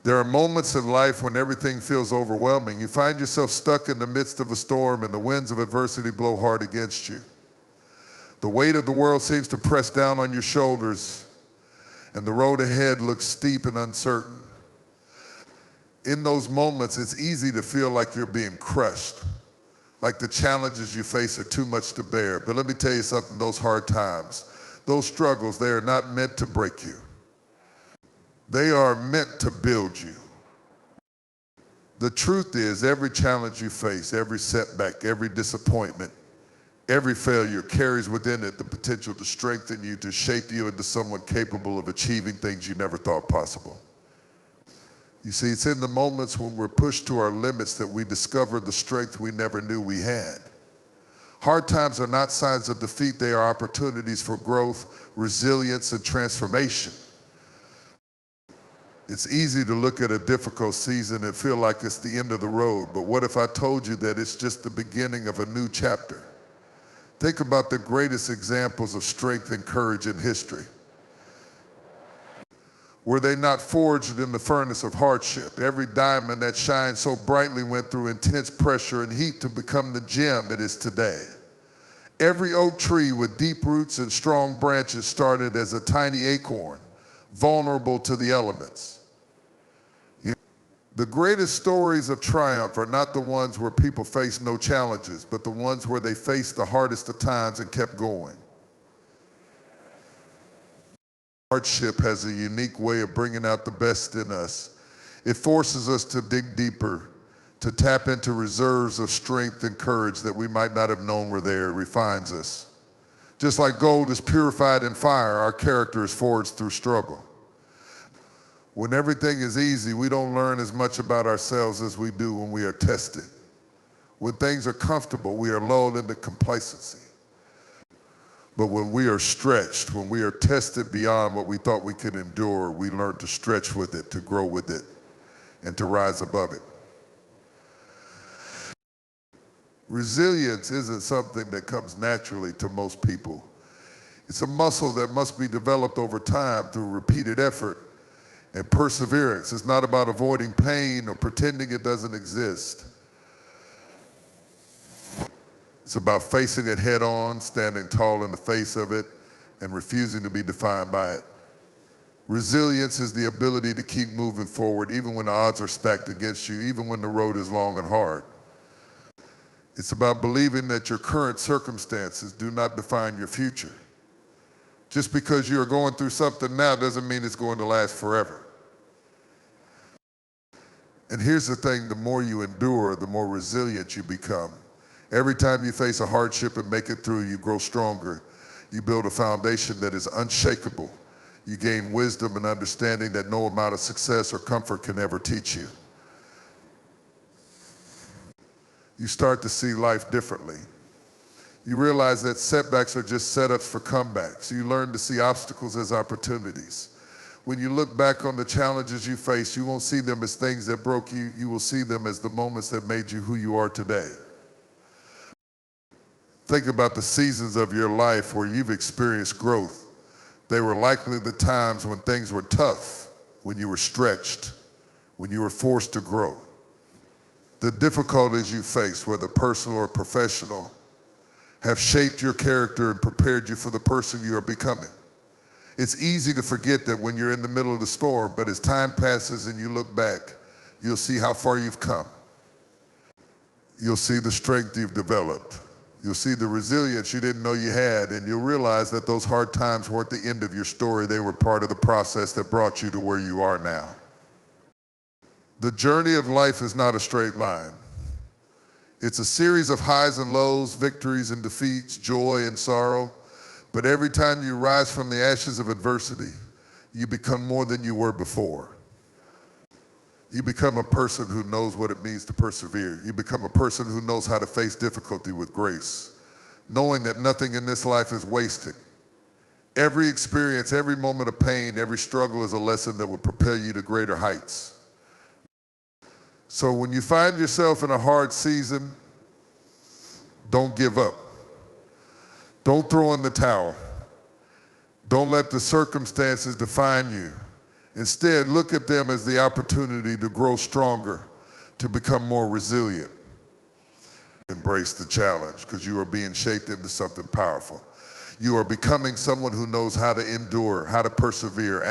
There are moments in life when everything feels overwhelming. You find yourself stuck in the midst of a storm and the winds of adversity blow hard against you. The weight of the world seems to press down on your shoulders, and the road ahead looks steep and uncertain. In those moments, it's easy to feel like you're being crushed, like the challenges you face are too much to bear. But let me tell you something, those hard times, those struggles, they are not meant to break you. They are meant to build you. The truth is, every challenge you face, every setback, every disappointment, every failure carries within it the potential to strengthen you, to shape you into someone capable of achieving things you never thought possible. You see, it's in the moments when we're pushed to our limits that we discover the strength we never knew we had. Hard times are not signs of defeat, they are opportunities for growth, resilience, and transformation. It's easy to look at a difficult season and feel like it's the end of the road, but what if I told you that it's just the beginning of a new chapter? Think about the greatest examples of strength and courage in history. Were they not forged in the furnace of hardship? Every diamond that shines so brightly went through intense pressure and heat to become the gem it is today. Every oak tree with deep roots and strong branches started as a tiny acorn, vulnerable to the elements. The greatest stories of triumph are not the ones where people face no challenges, but the ones where they faced the hardest of times and kept going. Hardship has a unique way of bringing out the best in us. It forces us to dig deeper, to tap into reserves of strength and courage that we might not have known were there. It refines us. Just like gold is purified in fire, our character is forged through struggle. When everything is easy, we don't learn as much about ourselves as we do when we are tested. When things are comfortable, we are lulled into complacency. But when we are stretched, when we are tested beyond what we thought we could endure, we learn to stretch with it, to grow with it, and to rise above it. Resilience isn't something that comes naturally to most people. It's a muscle that must be developed over time through repeated effort and perseverance. It's not about avoiding pain or pretending it doesn't exist. It's about facing it head on, standing tall in the face of it, and refusing to be defined by it. Resilience is the ability to keep moving forward even when the odds are stacked against you, even when the road is long and hard. It's about believing that your current circumstances do not define your future. Just because you're going through something now doesn't mean it's going to last forever. And here's the thing, the more you endure, the more resilient you become. Every time you face a hardship and make it through, you grow stronger. You build a foundation that is unshakable. You gain wisdom and understanding that no amount of success or comfort can ever teach you. You start to see life differently. You realize that setbacks are just setups for comebacks. You learn to see obstacles as opportunities. When you look back on the challenges you face, you won't see them as things that broke you. You will see them as the moments that made you who you are today. Think about the seasons of your life where you've experienced growth. They were likely the times when things were tough, when you were stretched, when you were forced to grow. The difficulties you faced, whether personal or professional, have shaped your character and prepared you for the person you are becoming. It's easy to forget that when you're in the middle of the storm, but as time passes and you look back, you'll see how far you've come. You'll see the strength you've developed. You'll see the resilience you didn't know you had, and you'll realize that those hard times weren't the end of your story. They were part of the process that brought you to where you are now. The journey of life is not a straight line. It's a series of highs and lows, victories and defeats, joy and sorrow. But every time you rise from the ashes of adversity, you become more than you were before. You become a person who knows what it means to persevere. You become a person who knows how to face difficulty with grace, knowing that nothing in this life is wasted. Every experience, every moment of pain, every struggle is a lesson that will propel you to greater heights. So when you find yourself in a hard season, don't give up. Don't throw in the towel. Don't let the circumstances define you. Instead, look at them as the opportunity to grow stronger, to become more resilient. Embrace the challenge because you are being shaped into something powerful. You are becoming someone who knows how to endure, how to persevere,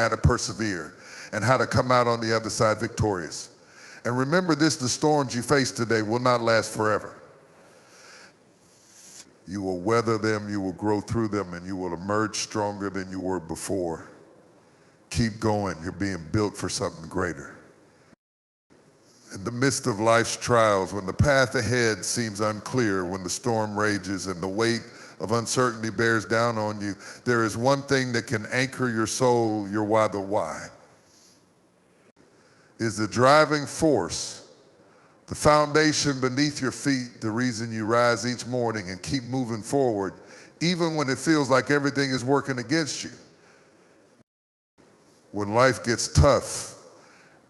and how to come out on the other side victorious. And remember this, the storms you face today will not last forever. You will weather them, you will grow through them, and you will emerge stronger than you were before. Keep going, you're being built for something greater. In the midst of life's trials, when the path ahead seems unclear, when the storm rages and the weight of uncertainty bears down on you, there is one thing that can anchor your soul, your why, the why. Is the driving force, the foundation beneath your feet, the reason you rise each morning and keep moving forward, even when it feels like everything is working against you. When life gets tough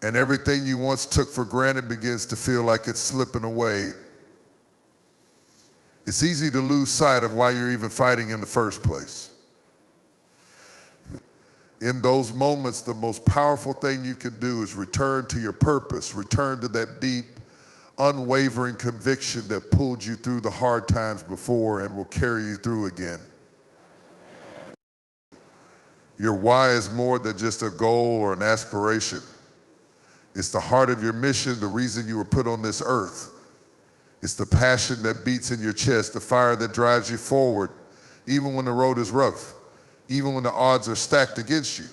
and everything you once took for granted begins to feel like it's slipping away, it's easy to lose sight of why you're even fighting in the first place. In those moments, the most powerful thing you can do is return to your purpose, return to that deep, unwavering conviction that pulled you through the hard times before and will carry you through again. Your why is more than just a goal or an aspiration. It's the heart of your mission, the reason you were put on this earth. It's the passion that beats in your chest, the fire that drives you forward, even when the road is rough, even when the odds are stacked against you.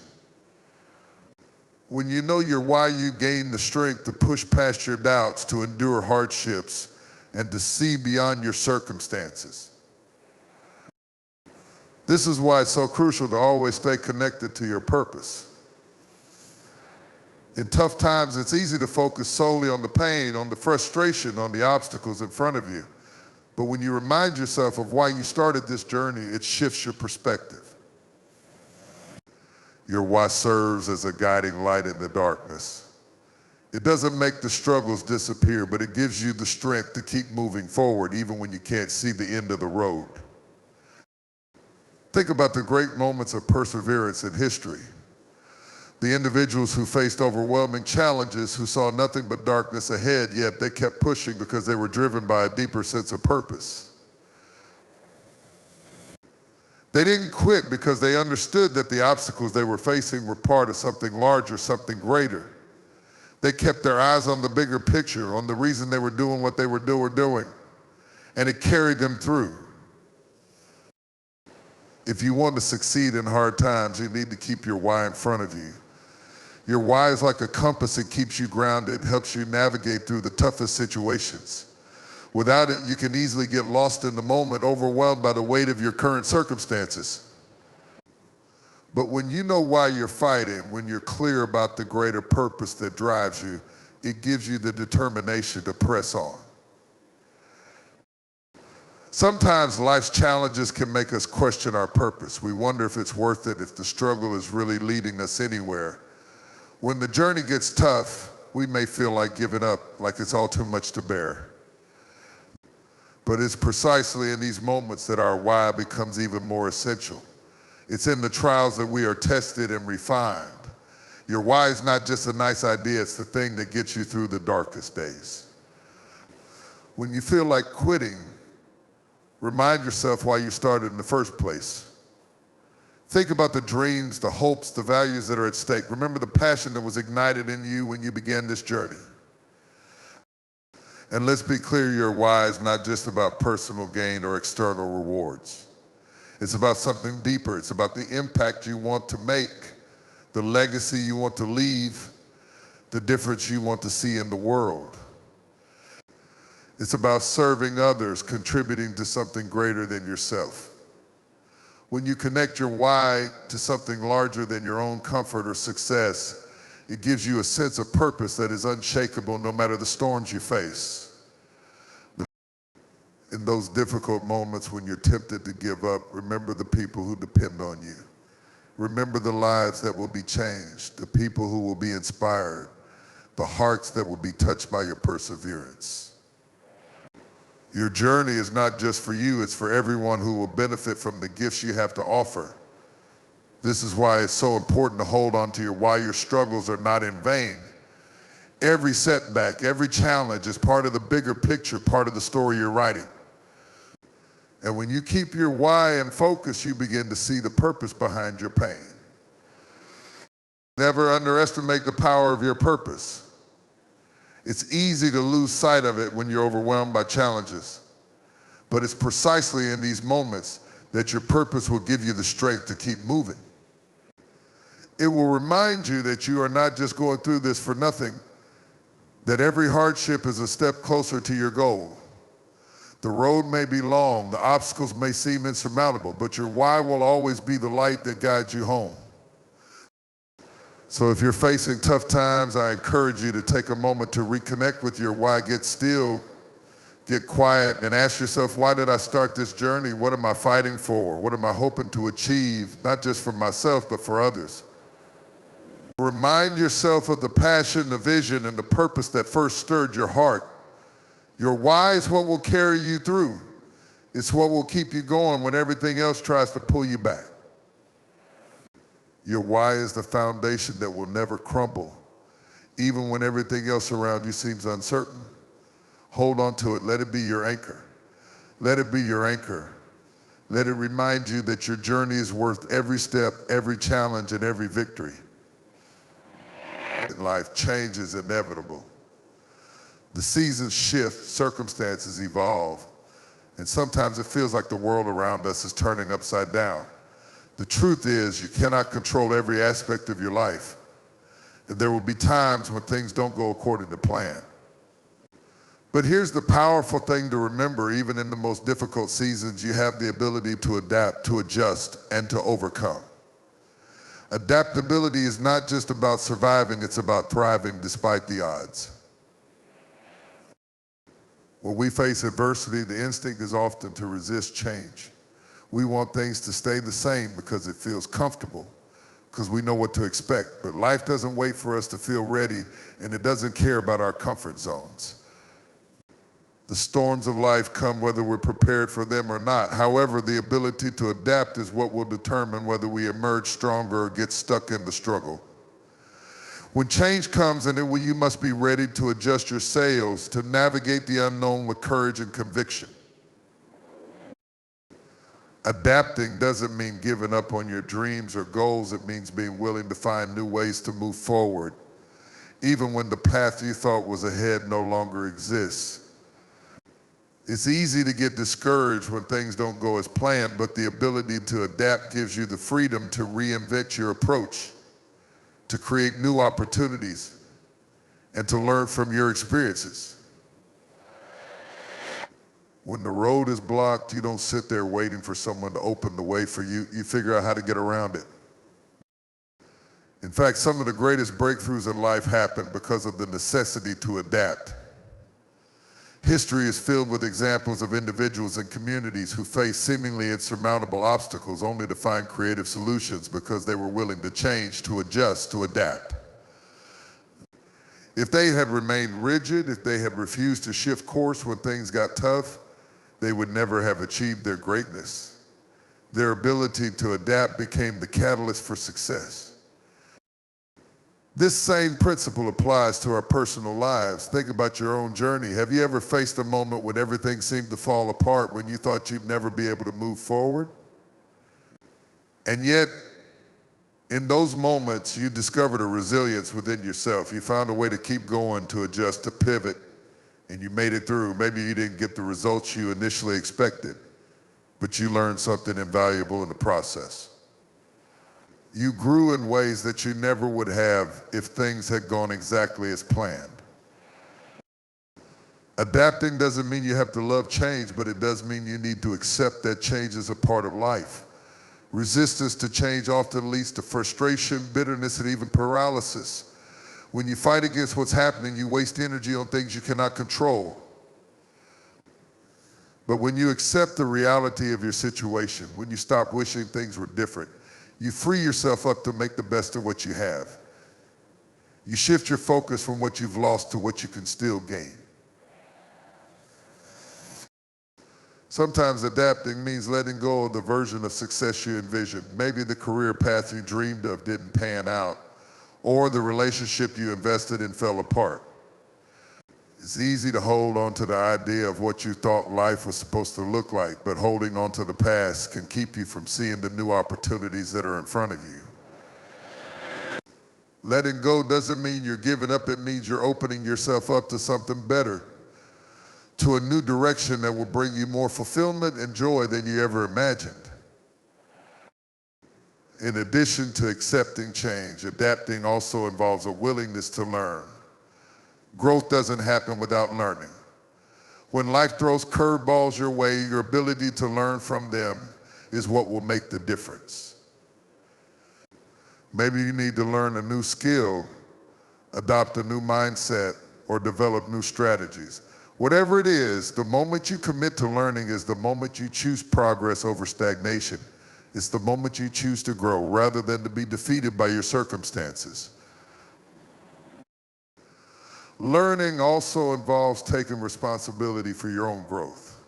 When you know your why, you gain the strength to push past your doubts, to endure hardships, and to see beyond your circumstances. This is why it's so crucial to always stay connected to your purpose. In tough times, it's easy to focus solely on the pain, on the frustration, on the obstacles in front of you. But when you remind yourself of why you started this journey, it shifts your perspective. Your why serves as a guiding light in the darkness. It doesn't make the struggles disappear, but it gives you the strength to keep moving forward even when you can't see the end of the road. Think about the great moments of perseverance in history. The individuals who faced overwhelming challenges, who saw nothing but darkness ahead, yet they kept pushing because they were driven by a deeper sense of purpose. They didn't quit because they understood that the obstacles they were facing were part of something larger, something greater. They kept their eyes on the bigger picture, on the reason they were doing what they were doing, and it carried them through. If you want to succeed in hard times, you need to keep your why in front of you. Your why is like a compass. It keeps you grounded, helps you navigate through the toughest situations. Without it, you can easily get lost in the moment, overwhelmed by the weight of your current circumstances. But when you know why you're fighting, when you're clear about the greater purpose that drives you, it gives you the determination to press on. Sometimes life's challenges can make us question our purpose. We wonder if it's worth it, if the struggle is really leading us anywhere. When the journey gets tough, we may feel like giving up, like it's all too much to bear. But it's precisely in these moments that our why becomes even more essential. It's in the trials that we are tested and refined. Your why is not just a nice idea, it's the thing that gets you through the darkest days. When you feel like quitting, remind yourself why you started in the first place. Think about the dreams, the hopes, the values that are at stake. Remember the passion that was ignited in you when you began this journey. And let's be clear, your why is not just about personal gain or external rewards. It's about something deeper. It's about the impact you want to make, the legacy you want to leave, the difference you want to see in the world. It's about serving others, contributing to something greater than yourself. When you connect your why to something larger than your own comfort or success, it gives you a sense of purpose that is unshakable no matter the storms you face. In those difficult moments when you're tempted to give up, remember the people who depend on you. Remember the lives that will be changed, the people who will be inspired, the hearts that will be touched by your perseverance. Your journey is not just for you, it's for everyone who will benefit from the gifts you have to offer. This is why it's so important to hold on to why your struggles are not in vain. Every setback, every challenge is part of the bigger picture, part of the story you're writing. And when you keep your why in focus, you begin to see the purpose behind your pain. Never underestimate the power of your purpose. It's easy to lose sight of it when you're overwhelmed by challenges. But it's precisely in these moments that your purpose will give you the strength to keep moving. It will remind you that you are not just going through this for nothing, that every hardship is a step closer to your goal. The road may be long, the obstacles may seem insurmountable, but your why will always be the light that guides you home. So if you're facing tough times, I encourage you to take a moment to reconnect with your why. Get still, get quiet, and ask yourself, why did I start this journey? What am I fighting for? What am I hoping to achieve, not just for myself, but for others? Remind yourself of the passion, the vision, and the purpose that first stirred your heart. Your why is what will carry you through. It's what will keep you going when everything else tries to pull you back. Your why is the foundation that will never crumble. Even when everything else around you seems uncertain, hold on to it. Let it be your anchor. Let it be your anchor. Let it remind you that your journey is worth every step, every challenge, and every victory. Life change is inevitable. The seasons shift, circumstances evolve, and sometimes it feels like the world around us is turning upside down. The truth is, you cannot control every aspect of your life. And there will be times when things don't go according to plan. But here's the powerful thing to remember: even in the most difficult seasons, you have the ability to adapt, to adjust, and to overcome. Adaptability is not just about surviving, it's about thriving despite the odds. When we face adversity, the instinct is often to resist change. We want things to stay the same because it feels comfortable, because we know what to expect. But life doesn't wait for us to feel ready, and it doesn't care about our comfort zones. The storms of life come whether we're prepared for them or not. However, the ability to adapt is what will determine whether we emerge stronger or get stuck in the struggle. When change comes, you must be ready to adjust your sails, to navigate the unknown with courage and conviction. Adapting doesn't mean giving up on your dreams or goals. It means being willing to find new ways to move forward, even when the path you thought was ahead no longer exists. It's easy to get discouraged when things don't go as planned, but the ability to adapt gives you the freedom to reinvent your approach, to create new opportunities, and to learn from your experiences. When the road is blocked, you don't sit there waiting for someone to open the way for you. You figure out how to get around it. In fact, some of the greatest breakthroughs in life happen because of the necessity to adapt. History is filled with examples of individuals and communities who faced seemingly insurmountable obstacles only to find creative solutions because they were willing to change, to adjust, to adapt. If they had remained rigid, if they had refused to shift course when things got tough, they would never have achieved their greatness. Their ability to adapt became the catalyst for success. This same principle applies to our personal lives. Think about your own journey. Have you ever faced a moment when everything seemed to fall apart, when you thought you'd never be able to move forward? And yet, in those moments, you discovered a resilience within yourself. You found a way to keep going, to adjust, to pivot, and you made it through. Maybe you didn't get the results you initially expected, but you learned something invaluable in the process. You grew in ways that you never would have if things had gone exactly as planned. Adapting doesn't mean you have to love change, but it does mean you need to accept that change is a part of life. Resistance to change often leads to frustration, bitterness, and even paralysis. When you fight against what's happening, you waste energy on things you cannot control. But when you accept the reality of your situation, when you stop wishing things were different, you free yourself up to make the best of what you have. You shift your focus from what you've lost to what you can still gain. Sometimes adapting means letting go of the version of success you envisioned. Maybe the career path you dreamed of didn't pan out, or the relationship you invested in fell apart. It's easy to hold on to the idea of what you thought life was supposed to look like, but holding on to the past can keep you from seeing the new opportunities that are in front of you. Letting go doesn't mean you're giving up, it means you're opening yourself up to something better, to a new direction that will bring you more fulfillment and joy than you ever imagined. In addition to accepting change, adapting also involves a willingness to learn. Growth doesn't happen without learning. When life throws curveballs your way, your ability to learn from them is what will make the difference. Maybe you need to learn a new skill, adopt a new mindset, or develop new strategies. Whatever it is, the moment you commit to learning is the moment you choose progress over stagnation. It's the moment you choose to grow rather than to be defeated by your circumstances. Learning also involves taking responsibility for your own growth.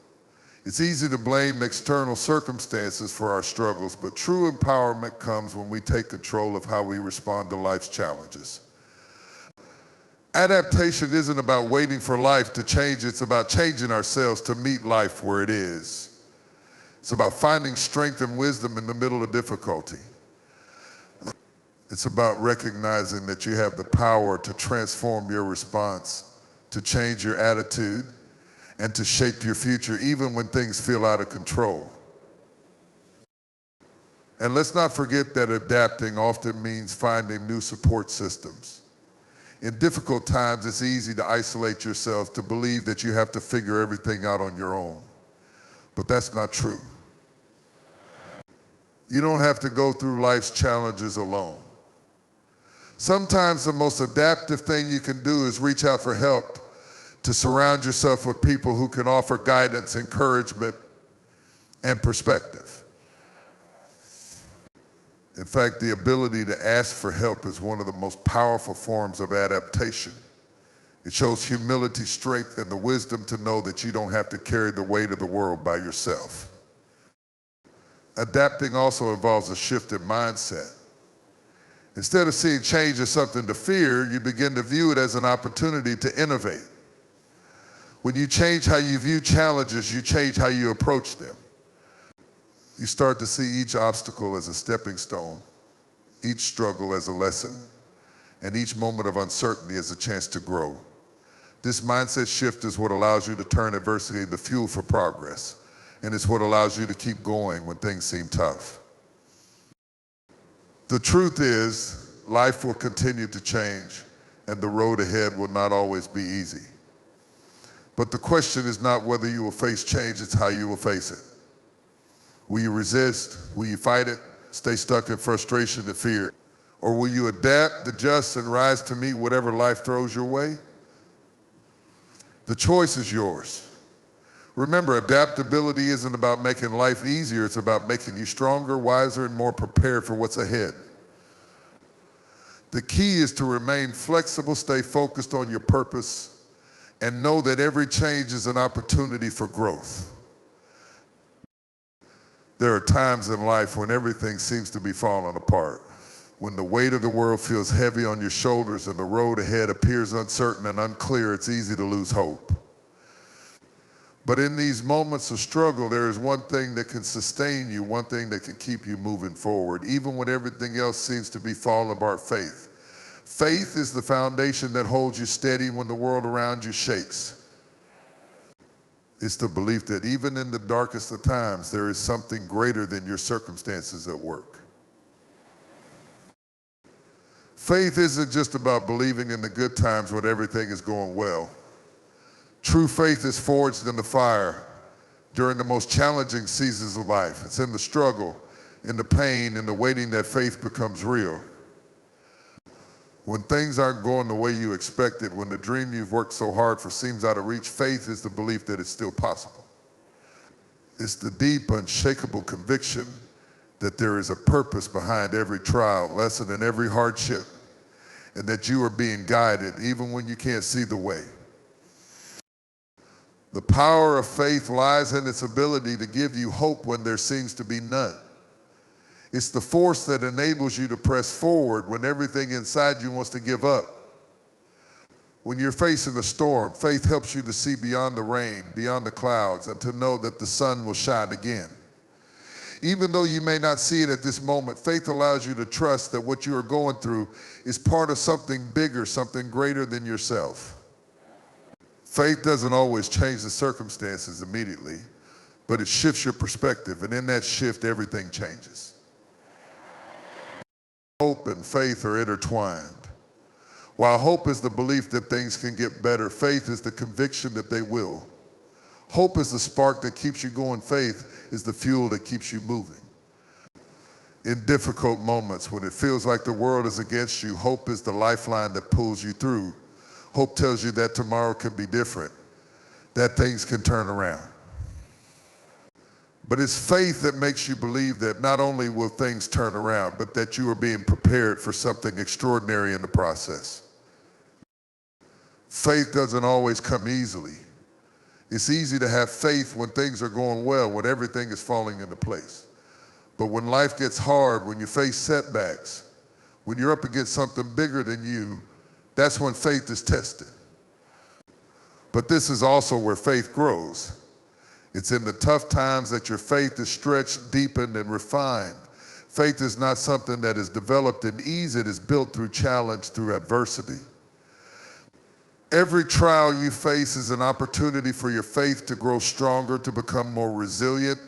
It's easy to blame external circumstances for our struggles, but true empowerment comes when we take control of how we respond to life's challenges. Adaptation isn't about waiting for life to change, it's about changing ourselves to meet life where it is. It's about finding strength and wisdom in the middle of difficulty. It's about recognizing that you have the power to transform your response, to change your attitude, and to shape your future even when things feel out of control. And let's not forget that adapting often means finding new support systems. In difficult times, it's easy to isolate yourself, to believe that you have to figure everything out on your own. But that's not true. You don't have to go through life's challenges alone. Sometimes the most adaptive thing you can do is reach out for help, to surround yourself with people who can offer guidance, encouragement, and perspective. In fact, the ability to ask for help is one of the most powerful forms of adaptation. It shows humility, strength, and the wisdom to know that you don't have to carry the weight of the world by yourself. Adapting also involves a shift in mindset. Instead of seeing change as something to fear, you begin to view it as an opportunity to innovate. When you change how you view challenges, you change how you approach them. You start to see each obstacle as a stepping stone, each struggle as a lesson, and each moment of uncertainty as a chance to grow. This mindset shift is what allows you to turn adversity into fuel for progress, and it's what allows you to keep going when things seem tough. The truth is, life will continue to change, and the road ahead will not always be easy. But the question is not whether you will face change, it's how you will face it. Will you resist? Will you fight it? Stay stuck in frustration and fear? Or will you adapt, adjust, and rise to meet whatever life throws your way? The choice is yours. Remember, adaptability isn't about making life easier, it's about making you stronger, wiser, and more prepared for what's ahead. The key is to remain flexible, stay focused on your purpose, and know that every change is an opportunity for growth. There are times in life when everything seems to be falling apart, when the weight of the world feels heavy on your shoulders and the road ahead appears uncertain and unclear. It's easy to lose hope. But in these moments of struggle, there is one thing that can sustain you, one thing that can keep you moving forward, even when everything else seems to be falling apart. Faith. Faith is the foundation that holds you steady when the world around you shakes. It's the belief that even in the darkest of times, there is something greater than your circumstances at work. Faith isn't just about believing in the good times when everything is going well. True faith is forged in the fire during the most challenging seasons of life. It's in the struggle, in the pain, in the waiting that faith becomes real. When things aren't going the way you expected, when the dream you've worked so hard for seems out of reach, faith is the belief that it's still possible. It's the deep, unshakable conviction that there is a purpose behind every trial, lesson, and every hardship, and that you are being guided even when you can't see the way. The power of faith lies in its ability to give you hope when there seems to be none. It's the force that enables you to press forward when everything inside you wants to give up. When you're facing a storm, faith helps you to see beyond the rain, beyond the clouds, and to know that the sun will shine again. Even though you may not see it at this moment, faith allows you to trust that what you are going through is part of something bigger, something greater than yourself. Faith doesn't always change the circumstances immediately, but it shifts your perspective, and in that shift, everything changes. Hope and faith are intertwined. While hope is the belief that things can get better, faith is the conviction that they will. Hope is the spark that keeps you going. Faith is the fuel that keeps you moving. In difficult moments, when it feels like the world is against you, hope is the lifeline that pulls you through. Hope tells you that tomorrow can be different, that things can turn around. But it's faith that makes you believe that not only will things turn around, but that you are being prepared for something extraordinary in the process. Faith doesn't always come easily. It's easy to have faith when things are going well, when everything is falling into place. But when life gets hard, when you face setbacks, when you're up against something bigger than you, that's when faith is tested. But this is also where faith grows. It's in the tough times that your faith is stretched, deepened, and refined. Faith is not something that is developed in ease. It is built through challenge, through adversity. Every trial you face is an opportunity for your faith to grow stronger, to become more resilient.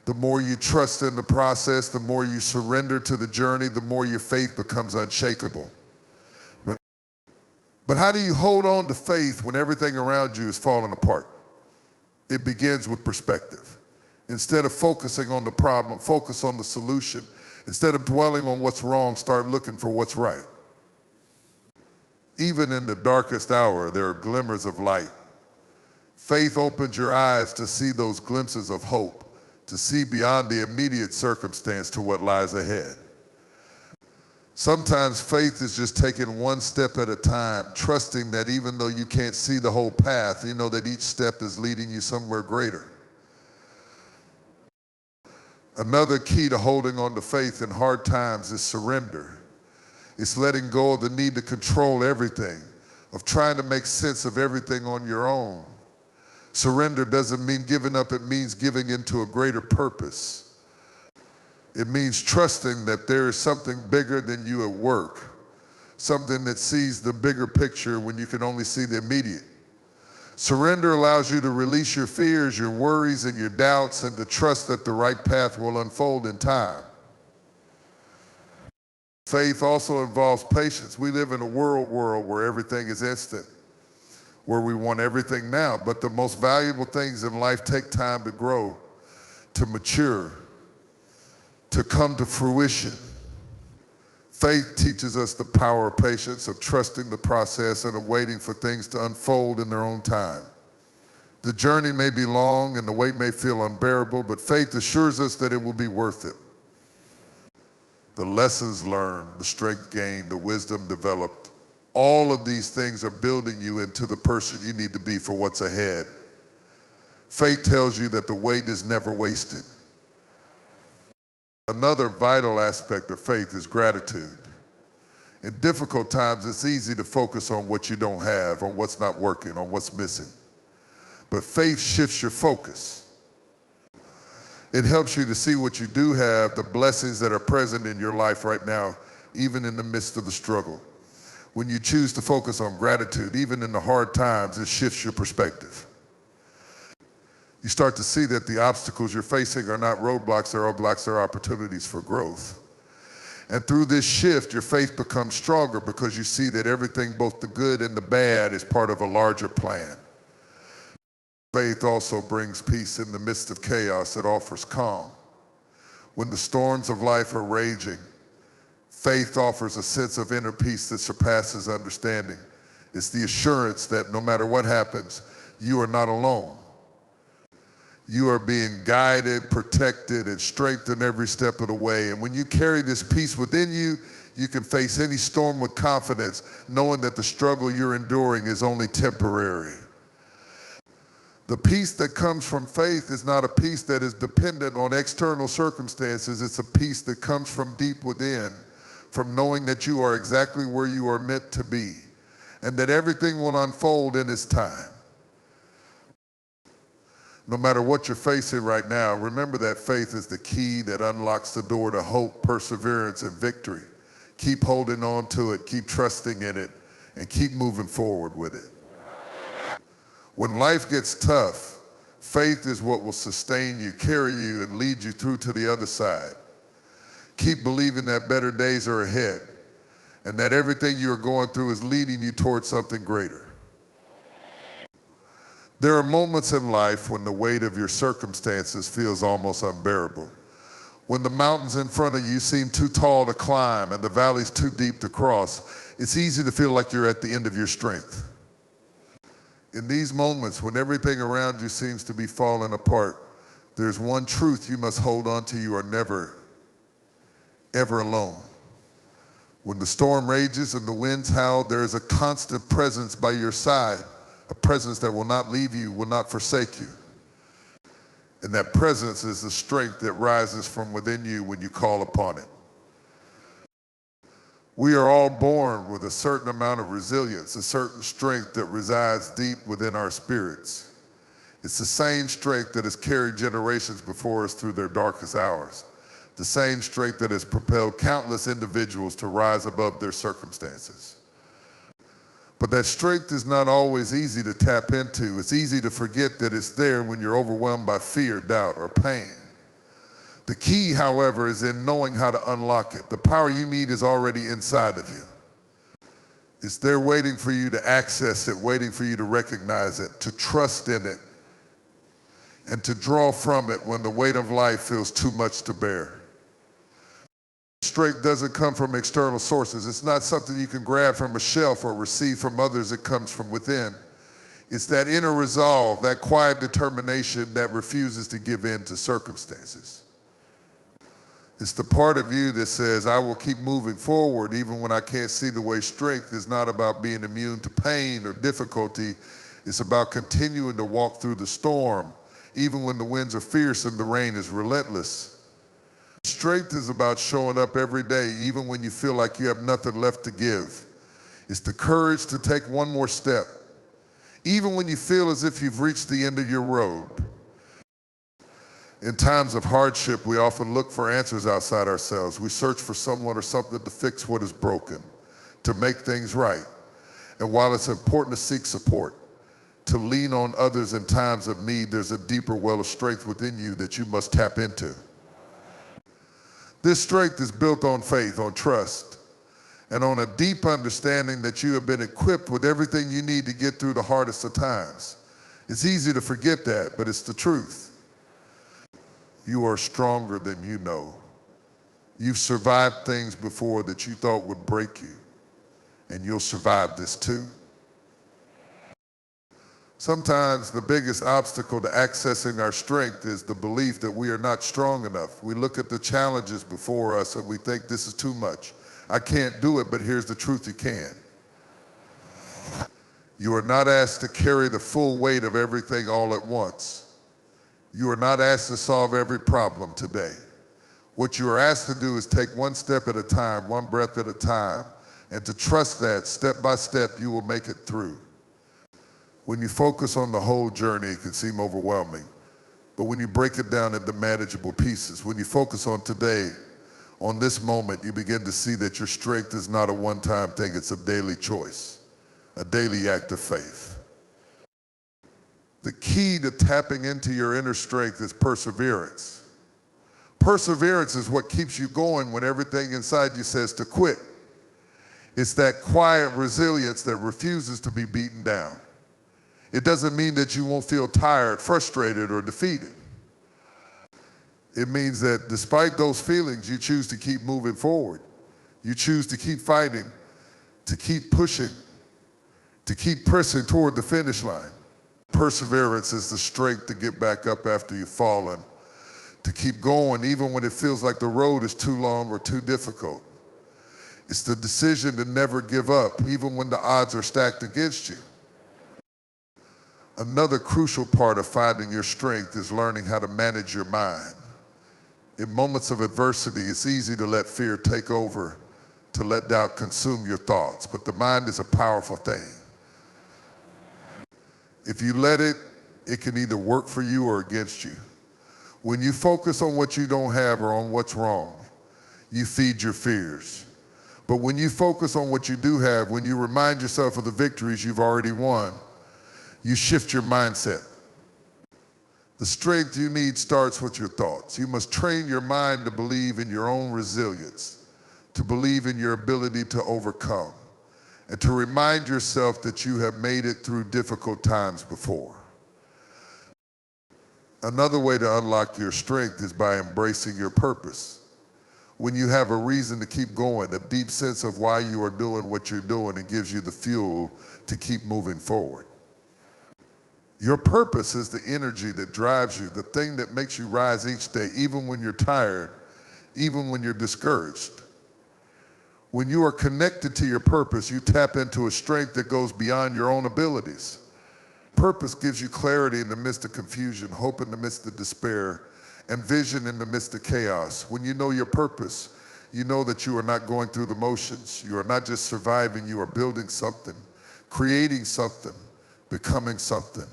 The more you trust in the process, the more you surrender to the journey, the more your faith becomes unshakable. But how do you hold on to faith when everything around you is falling apart? It begins with perspective. Instead of focusing on the problem, focus on the solution. Instead of dwelling on what's wrong, start looking for what's right. Even in the darkest hour, there are glimmers of light. Faith opens your eyes to see those glimpses of hope, to see beyond the immediate circumstance to what lies ahead. Sometimes faith is just taking one step at a time, trusting that even though you can't see the whole path, you know that each step is leading you somewhere greater. Another key to holding on to faith in hard times is surrender. It's letting go of the need to control everything, of trying to make sense of everything on your own. Surrender doesn't mean giving up, it means giving into a greater purpose. It means trusting that there is something bigger than you at work, something that sees the bigger picture when you can only see the immediate. Surrender allows you to release your fears, your worries, and your doubts, and to trust that the right path will unfold in time. Faith also involves patience. We live in a world where everything is instant, where we want everything now, but the most valuable things in life take time to grow, to mature, to come to fruition. Faith teaches us the power of patience, of trusting the process, and of waiting for things to unfold in their own time. The journey may be long and the wait may feel unbearable, but faith assures us that it will be worth it. The lessons learned, the strength gained, the wisdom developed, all of these things are building you into the person you need to be for what's ahead. Faith tells you that the wait is never wasted. Another vital aspect of faith is gratitude. In difficult times, it's easy to focus on what you don't have, on what's not working, on what's missing. But faith shifts your focus. It helps you to see what you do have, the blessings that are present in your life right now, even in the midst of the struggle. When you choose to focus on gratitude, even in the hard times, it shifts your perspective. You start to see that the obstacles you're facing are not roadblocks, they're opportunities for growth. And through this shift, your faith becomes stronger because you see that everything, both the good and the bad, is part of a larger plan. Faith also brings peace in the midst of chaos. It offers calm. When the storms of life are raging, faith offers a sense of inner peace that surpasses understanding. It's the assurance that no matter what happens, you are not alone. You are being guided, protected, and strengthened every step of the way. And when you carry this peace within you, you can face any storm with confidence, knowing that the struggle you're enduring is only temporary. The peace that comes from faith is not a peace that is dependent on external circumstances. It's a peace that comes from deep within, from knowing that you are exactly where you are meant to be, and that everything will unfold in its time. No matter what you're facing right now, remember that faith is the key that unlocks the door to hope, perseverance, and victory. Keep holding on to it, keep trusting in it, and keep moving forward with it. When life gets tough, faith is what will sustain you, carry you, and lead you through to the other side. Keep believing that better days are ahead and that everything you are going through is leading you towards something greater. There are moments in life when the weight of your circumstances feels almost unbearable. When the mountains in front of you seem too tall to climb and the valleys too deep to cross, it's easy to feel like you're at the end of your strength. In these moments, when everything around you seems to be falling apart, there's one truth you must hold on to: you are never, ever alone. When the storm rages and the winds howl, there is a constant presence by your side, a presence that will not leave you, will not forsake you. And that presence is the strength that rises from within you when you call upon it. We are all born with a certain amount of resilience, a certain strength that resides deep within our spirits. It's the same strength that has carried generations before us through their darkest hours, the same strength that has propelled countless individuals to rise above their circumstances. But that strength is not always easy to tap into. It's easy to forget that it's there when you're overwhelmed by fear, doubt, or pain. The key, however, is in knowing how to unlock it. The power you need is already inside of you. It's there waiting for you to access it, waiting for you to recognize it, to trust in it, and to draw from it when the weight of life feels too much to bear. Strength doesn't come from external sources. It's not something you can grab from a shelf or receive from others. It comes from within. It's that inner resolve, that quiet determination that refuses to give in to circumstances. It's the part of you that says, I will keep moving forward even when I can't see the way. Strength is not about being immune to pain or difficulty. It's about continuing to walk through the storm, even when the winds are fierce and the rain is relentless. Strength is about showing up every day, even when you feel like you have nothing left to give. It's the courage to take one more step, even when you feel as if you've reached the end of your road. In times of hardship, we often look for answers outside ourselves. We search for someone or something to fix what is broken, to make things right. And while it's important to seek support, to lean on others in times of need, there's a deeper well of strength within you that you must tap into. This strength is built on faith, on trust, and on a deep understanding that you have been equipped with everything you need to get through the hardest of times. It's easy to forget that, but it's the truth. You are stronger than you know. You've survived things before that you thought would break you, and you'll survive this too. Sometimes the biggest obstacle to accessing our strength is the belief that we are not strong enough. We look at the challenges before us and we think this is too much. I can't do it, but here's the truth: you can. You are not asked to carry the full weight of everything all at once. You are not asked to solve every problem today. What you are asked to do is take one step at a time, one breath at a time, and to trust that step by step you will make it through. When you focus on the whole journey, it can seem overwhelming. But when you break it down into manageable pieces, when you focus on today, on this moment, you begin to see that your strength is not a one-time thing. It's a daily choice, a daily act of faith. The key to tapping into your inner strength is perseverance. Perseverance is what keeps you going when everything inside you says to quit. It's that quiet resilience that refuses to be beaten down. It doesn't mean that you won't feel tired, frustrated, or defeated. It means that despite those feelings, you choose to keep moving forward. You choose to keep fighting, to keep pushing, to keep pressing toward the finish line. Perseverance is the strength to get back up after you've fallen, to keep going even when it feels like the road is too long or too difficult. It's the decision to never give up, even when the odds are stacked against you. Another crucial part of finding your strength is learning how to manage your mind. In moments of adversity, it's easy to let fear take over, to let doubt consume your thoughts, but the mind is a powerful thing. If you let it, it can either work for you or against you. When you focus on what you don't have or on what's wrong, you feed your fears. But when you focus on what you do have, when you remind yourself of the victories you've already won, you shift your mindset. The strength you need starts with your thoughts. You must train your mind to believe in your own resilience, to believe in your ability to overcome, and to remind yourself that you have made it through difficult times before. Another way to unlock your strength is by embracing your purpose. When you have a reason to keep going, a deep sense of why you are doing what you're doing, it gives you the fuel to keep moving forward. Your purpose is the energy that drives you, the thing that makes you rise each day, even when you're tired, even when you're discouraged. When you are connected to your purpose, you tap into a strength that goes beyond your own abilities. Purpose gives you clarity in the midst of confusion, hope in the midst of despair, and vision in the midst of chaos. When you know your purpose, you know that you are not going through the motions. You are not just surviving, you are building something, creating something, becoming something.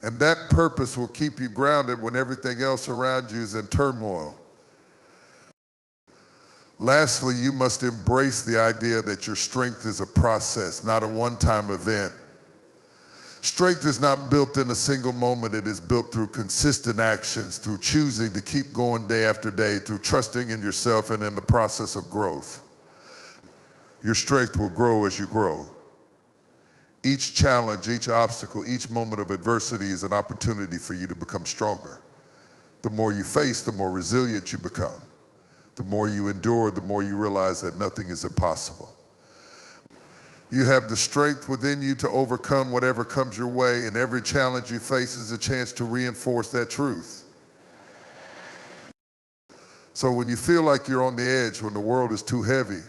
And that purpose will keep you grounded when everything else around you is in turmoil. Lastly, you must embrace the idea that your strength is a process, not a one-time event. Strength is not built in a single moment. It is built through consistent actions, through choosing to keep going day after day, through trusting in yourself and in the process of growth. Your strength will grow as you grow. Each challenge, each obstacle, each moment of adversity is an opportunity for you to become stronger. The more you face, the more resilient you become. The more you endure, the more you realize that nothing is impossible. You have the strength within you to overcome whatever comes your way, and every challenge you face is a chance to reinforce that truth. So when you feel like you're on the edge, when the world is too heavy,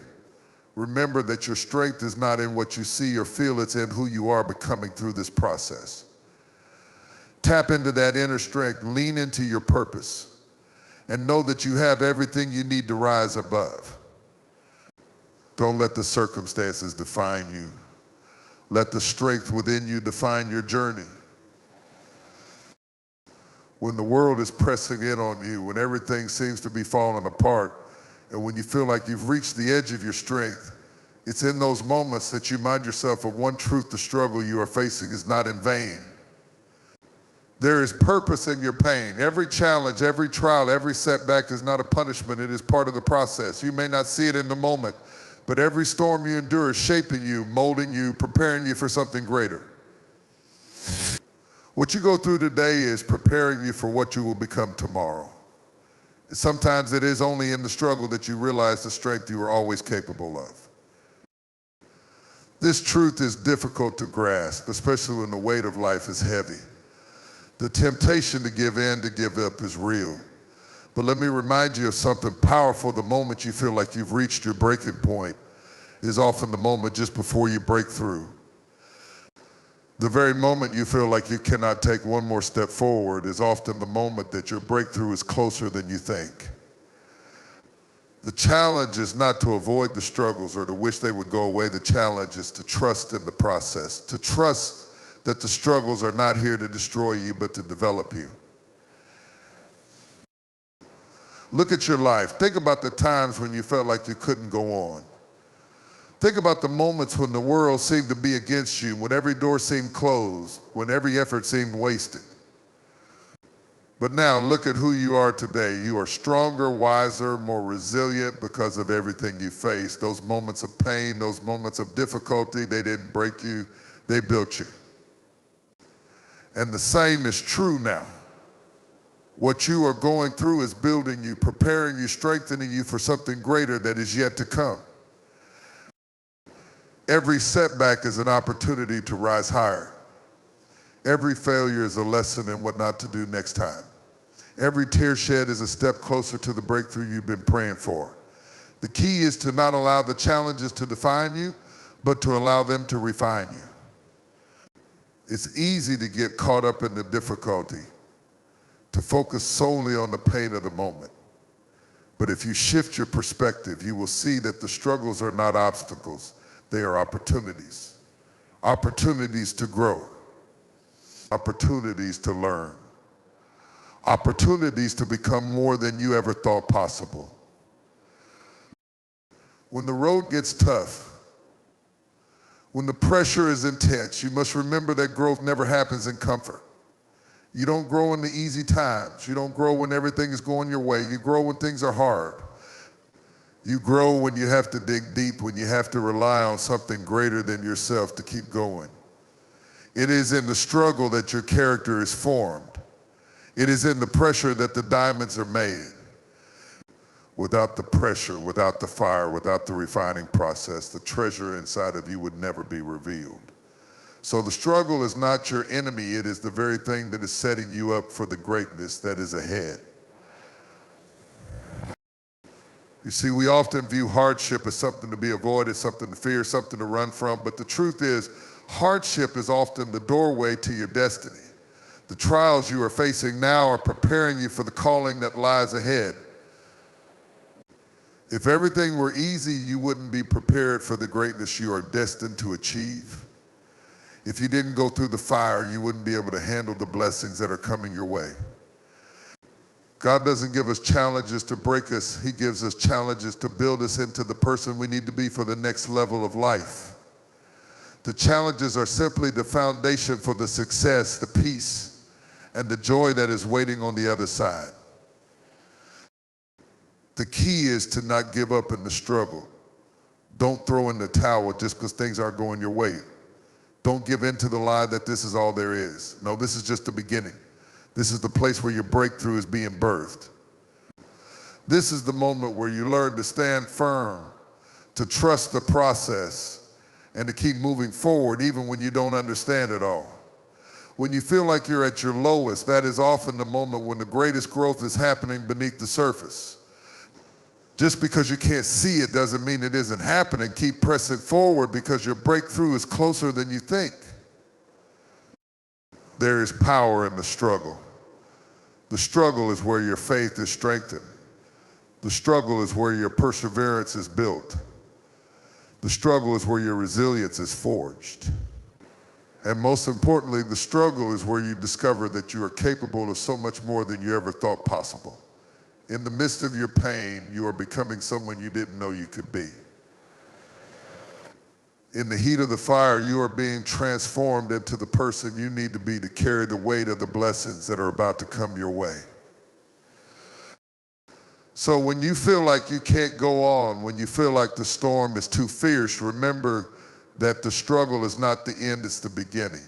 remember that your strength is not in what you see or feel, it's in who you are becoming through this process. Tap into that inner strength, lean into your purpose, and know that you have everything you need to rise above. Don't let the circumstances define you. Let the strength within you define your journey. When the world is pressing in on you, when everything seems to be falling apart, and when you feel like you've reached the edge of your strength, it's in those moments that you remind yourself of one truth: the struggle you are facing is not in vain. There is purpose in your pain. Every challenge, every trial, every setback is not a punishment. It is part of the process. You may not see it in the moment, but every storm you endure is shaping you, molding you, preparing you for something greater. What you go through today is preparing you for what you will become tomorrow. Sometimes it is only in the struggle that you realize the strength you are always capable of. This truth is difficult to grasp, especially when the weight of life is heavy. The temptation to give in, to give up is real. But let me remind you of something powerful. The moment you feel like you've reached your breaking point is often the moment just before you break through. The very moment you feel like you cannot take one more step forward is often the moment that your breakthrough is closer than you think. The challenge is not to avoid the struggles or to wish they would go away. The challenge is to trust in the process, to trust that the struggles are not here to destroy you, but to develop you. Look at your life. Think about the times when you felt like you couldn't go on. Think about the moments when the world seemed to be against you, when every door seemed closed, when every effort seemed wasted. But now look at who you are today. You are stronger, wiser, more resilient because of everything you faced. Those moments of pain, those moments of difficulty, they didn't break you, they built you. And the same is true now. What you are going through is building you, preparing you, strengthening you for something greater that is yet to come. Every setback is an opportunity to rise higher. Every failure is a lesson in what not to do next time. Every tear shed is a step closer to the breakthrough you've been praying for. The key is to not allow the challenges to define you, but to allow them to refine you. It's easy to get caught up in the difficulty, to focus solely on the pain of the moment. But if you shift your perspective, you will see that the struggles are not obstacles, they are opportunities. Opportunities to grow, opportunities to learn, opportunities to become more than you ever thought possible. When the road gets tough, when the pressure is intense, you must remember that growth never happens in comfort. You don't grow in the easy times. You don't grow when everything is going your way. You grow when things are hard. You grow when you have to dig deep, when you have to rely on something greater than yourself to keep going. It is in the struggle that your character is formed. It is in the pressure that the diamonds are made. Without the pressure, without the fire, without the refining process, the treasure inside of you would never be revealed. So the struggle is not your enemy, it is the very thing that is setting you up for the greatness that is ahead. You see, we often view hardship as something to be avoided, something to fear, something to run from, but the truth is, hardship is often the doorway to your destiny. The trials you are facing now are preparing you for the calling that lies ahead. If everything were easy, you wouldn't be prepared for the greatness you are destined to achieve. If you didn't go through the fire, you wouldn't be able to handle the blessings that are coming your way. God doesn't give us challenges to break us. He gives us challenges to build us into the person we need to be for the next level of life. The challenges are simply the foundation for the success, the peace, and the joy that is waiting on the other side. The key is to not give up in the struggle. Don't throw in the towel just because things aren't going your way. Don't give in to the lie that this is all there is. No, this is just the beginning. This is the place where your breakthrough is being birthed. This is the moment where you learn to stand firm, to trust the process, and to keep moving forward even when you don't understand it all. When you feel like you're at your lowest, that is often the moment when the greatest growth is happening beneath the surface. Just because you can't see it doesn't mean it isn't happening. Keep pressing forward because your breakthrough is closer than you think. There is power in the struggle. The struggle is where your faith is strengthened. The struggle is where your perseverance is built. The struggle is where your resilience is forged. And most importantly, the struggle is where you discover that you are capable of so much more than you ever thought possible. In the midst of your pain, you are becoming someone you didn't know you could be. In the heat of the fire, you are being transformed into the person you need to be to carry the weight of the blessings that are about to come your way. So when you feel like you can't go on, when you feel like the storm is too fierce, remember that the struggle is not the end, it's the beginning.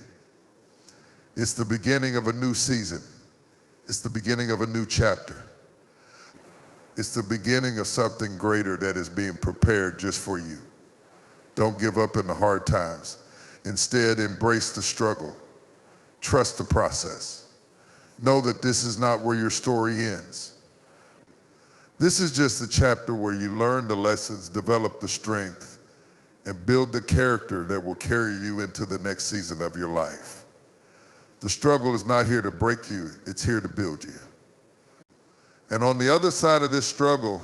It's the beginning of a new season. It's the beginning of a new chapter. It's the beginning of something greater that is being prepared just for you. Don't give up in the hard times. Instead, embrace the struggle. Trust the process. Know that this is not where your story ends. This is just the chapter where you learn the lessons, develop the strength, and build the character that will carry you into the next season of your life. The struggle is not here to break you, it's here to build you. And on the other side of this struggle,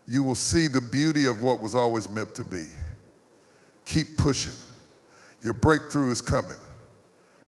you will see the beauty of what was always meant to be. Keep pushing. Your breakthrough is coming.